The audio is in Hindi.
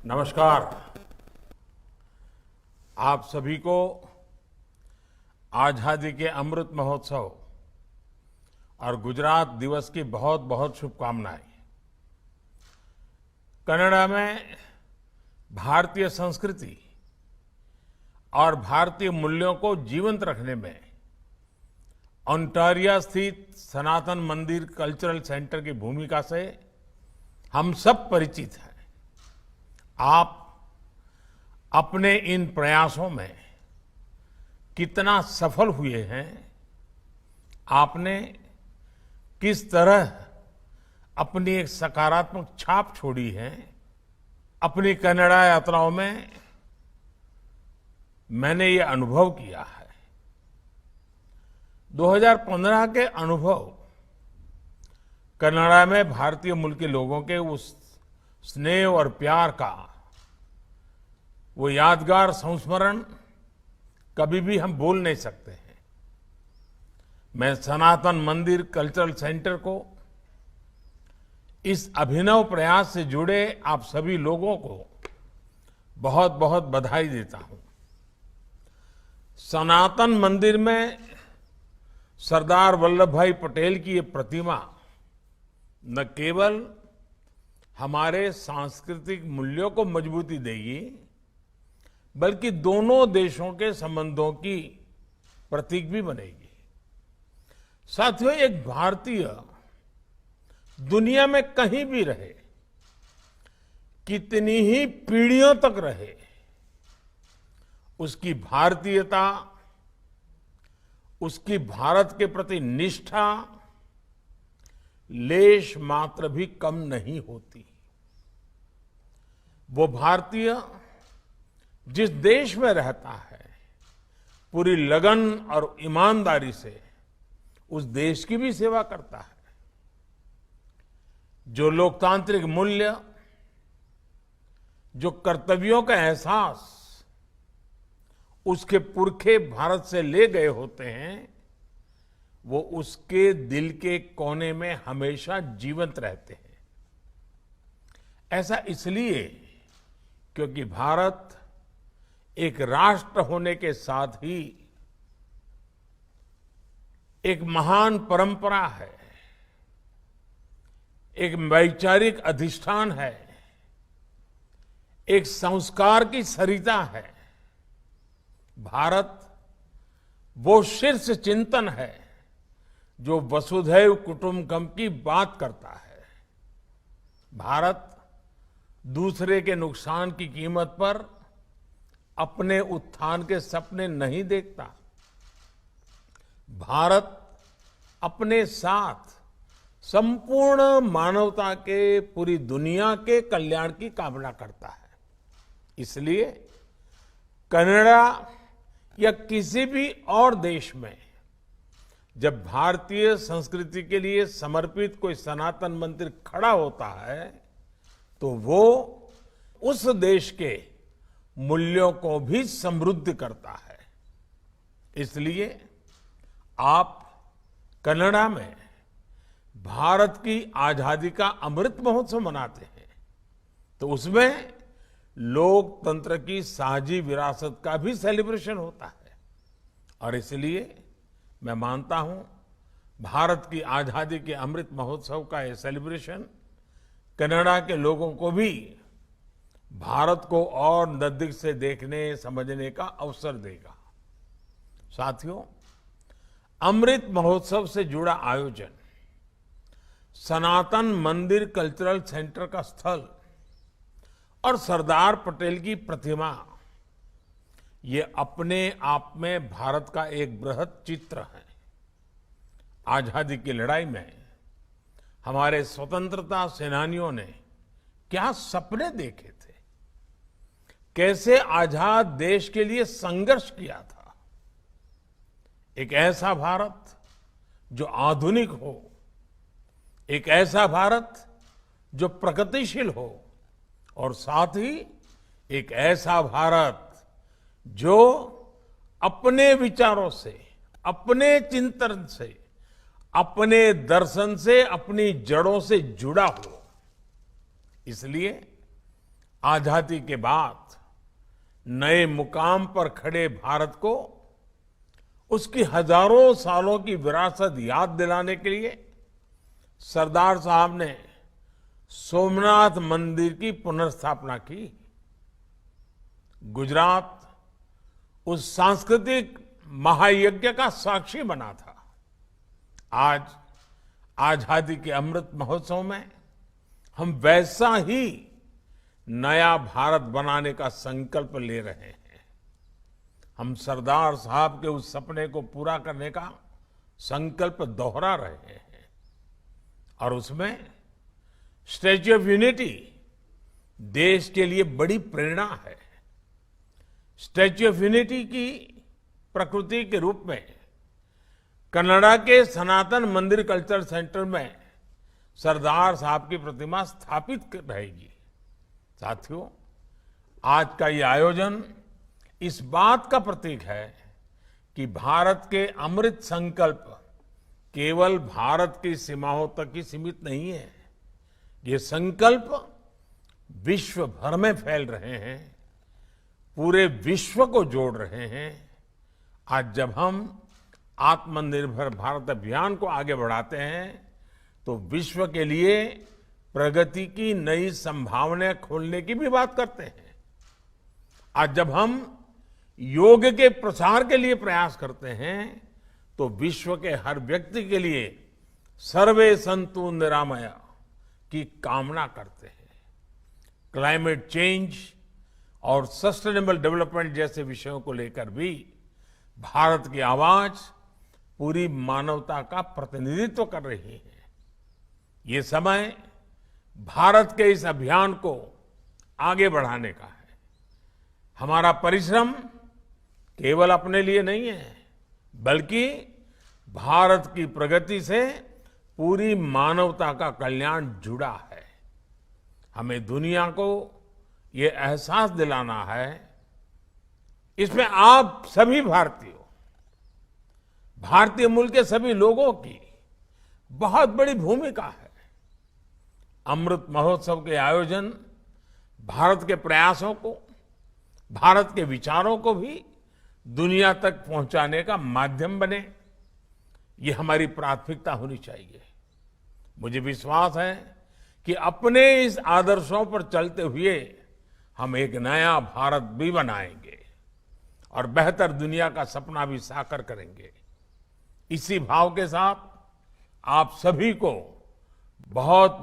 नमस्कार। आप सभी को आजादी के अमृत महोत्सव और गुजरात दिवस की बहुत बहुत शुभकामनाएं। कनाडा में भारतीय संस्कृति और भारतीय मूल्यों को जीवंत रखने में ओंटारियो स्थित सनातन मंदिर कल्चरल सेंटर की भूमिका से हम सब परिचित हैं। आप अपने इन प्रयासों में कितना सफल हुए हैं, आपने किस तरह अपनी एक सकारात्मक छाप छोड़ी है, अपनी कनाडा यात्राओं में मैंने ये अनुभव किया है। 2015 के अनुभव कनाडा में भारतीय मूल के लोगों के उस स्नेह और प्यार का वो यादगार संस्मरण कभी भी हम भूल नहीं सकते हैं। मैं सनातन मंदिर कल्चरल सेंटर को इस अभिनव प्रयास से जुड़े आप सभी लोगों को बहुत बहुत बधाई देता हूं। सनातन मंदिर में सरदार वल्लभ भाई पटेल की ये प्रतिमा न केवल हमारे सांस्कृतिक मूल्यों को मजबूती देगी, बल्कि दोनों देशों के संबंधों की प्रतीक भी बनेगी। साथियों, एक भारतीय दुनिया में कहीं भी रहे, कितनी ही पीढ़ियों तक रहे, उसकी भारतीयता, उसकी भारत के प्रति निष्ठा लेश मात्र भी कम नहीं होती। वो भारतीय जिस देश में रहता है, पूरी लगन और ईमानदारी से उस देश की भी सेवा करता है। जो लोकतांत्रिक मूल्य, जो कर्तव्यों का एहसास उसके पुरखे भारत से ले गए होते हैं, वो उसके दिल के कोने में हमेशा जीवंत रहते हैं। ऐसा इसलिए क्योंकि भारत एक राष्ट्र होने के साथ ही एक महान परंपरा है, एक वैचारिक अधिष्ठान है, एक संस्कार की सरिता है। भारत वो शीर्ष चिंतन है जो वसुधैव कुटुंबकम की बात करता है। भारत दूसरे के नुकसान की कीमत पर अपने उत्थान के सपने नहीं देखता। भारत अपने साथ संपूर्ण मानवता के, पूरी दुनिया के कल्याण की कामना करता है। इसलिए कनाडा या किसी भी और देश में जब भारतीय संस्कृति के लिए समर्पित कोई सनातन मंदिर खड़ा होता है, तो वो उस देश के मूल्यों को भी समृद्ध करता है। इसलिए आप कनाडा में भारत की आजादी का अमृत महोत्सव मनाते हैं, तो उसमें लोकतंत्र की साझी विरासत का भी सेलिब्रेशन होता है। और इसलिए मैं मानता हूं, भारत की आजादी के अमृत महोत्सव का ये सेलिब्रेशन कनाडा के लोगों को भी भारत को और नजदीक से देखने, समझने का अवसर देगा। साथियों, अमृत महोत्सव से जुड़ा आयोजन, सनातन मंदिर कल्चरल सेंटर का स्थल और सरदार पटेल की प्रतिमा, ये अपने आप में भारत का एक बृहद चित्र है। आजादी की लड़ाई में हमारे स्वतंत्रता सेनानियों ने क्या सपने देखे थे, कैसे आजाद देश के लिए संघर्ष किया था। एक ऐसा भारत जो आधुनिक हो, एक ऐसा भारत जो प्रगतिशील हो, और साथ ही एक ऐसा भारत जो अपने विचारों से, अपने चिंतन से, अपने दर्शन से, अपनी जड़ों से जुड़ा हो। इसलिए आजादी के बाद नए मुकाम पर खड़े भारत को उसकी हजारों सालों की विरासत याद दिलाने के लिए सरदार साहब ने सोमनाथ मंदिर की पुनर्स्थापना की। गुजरात उस सांस्कृतिक महायज्ञ का साक्षी बना था। आज आजादी के अमृत महोत्सव में हम वैसा ही नया भारत बनाने का संकल्प ले रहे हैं। हम सरदार साहब के उस सपने को पूरा करने का संकल्प दोहरा रहे हैं और उसमें स्टैच्यू ऑफ यूनिटी देश के लिए बड़ी प्रेरणा है। स्टैच्यू ऑफ यूनिटी की प्रकृति के रूप में कनाडा के सनातन मंदिर कल्चर सेंटर में सरदार साहब की प्रतिमा स्थापित रहेगी। साथियों, आज का ये आयोजन इस बात का प्रतीक है कि भारत के अमृत संकल्प केवल भारत की सीमाओं तक ही सीमित नहीं है। ये संकल्प विश्व भर में फैल रहे हैं, पूरे विश्व को जोड़ रहे हैं। आज जब हम आत्मनिर्भर भारत अभियान को आगे बढ़ाते हैं तो विश्व के लिए प्रगति की नई संभावनाएं खोलने की भी बात करते हैं। आज जब हम योग के प्रसार के लिए प्रयास करते हैं तो विश्व के हर व्यक्ति के लिए सर्वे संतु निरामया की कामना करते हैं। क्लाइमेट चेंज और सस्टेनेबल डेवलपमेंट जैसे विषयों को लेकर भी भारत की आवाज पूरी मानवता का प्रतिनिधित्व कर रही है। ये समय भारत के इस अभियान को आगे बढ़ाने का है। हमारा परिश्रम केवल अपने लिए नहीं है, बल्कि भारत की प्रगति से पूरी मानवता का कल्याण जुड़ा है। हमें दुनिया को ये एहसास दिलाना है, इसमें आप सभी भारतीयों, भारतीय मूल के सभी लोगों की बहुत बड़ी भूमिका है। अमृत महोत्सव के आयोजन भारत के प्रयासों को, भारत के विचारों को भी दुनिया तक पहुंचाने का माध्यम बने, ये हमारी प्राथमिकता होनी चाहिए। मुझे विश्वास है कि अपने इस आदर्शों पर चलते हुए हम एक नया भारत भी बनाएंगे और बेहतर दुनिया का सपना भी साकार करेंगे। इसी भाव के साथ आप सभी को बहुत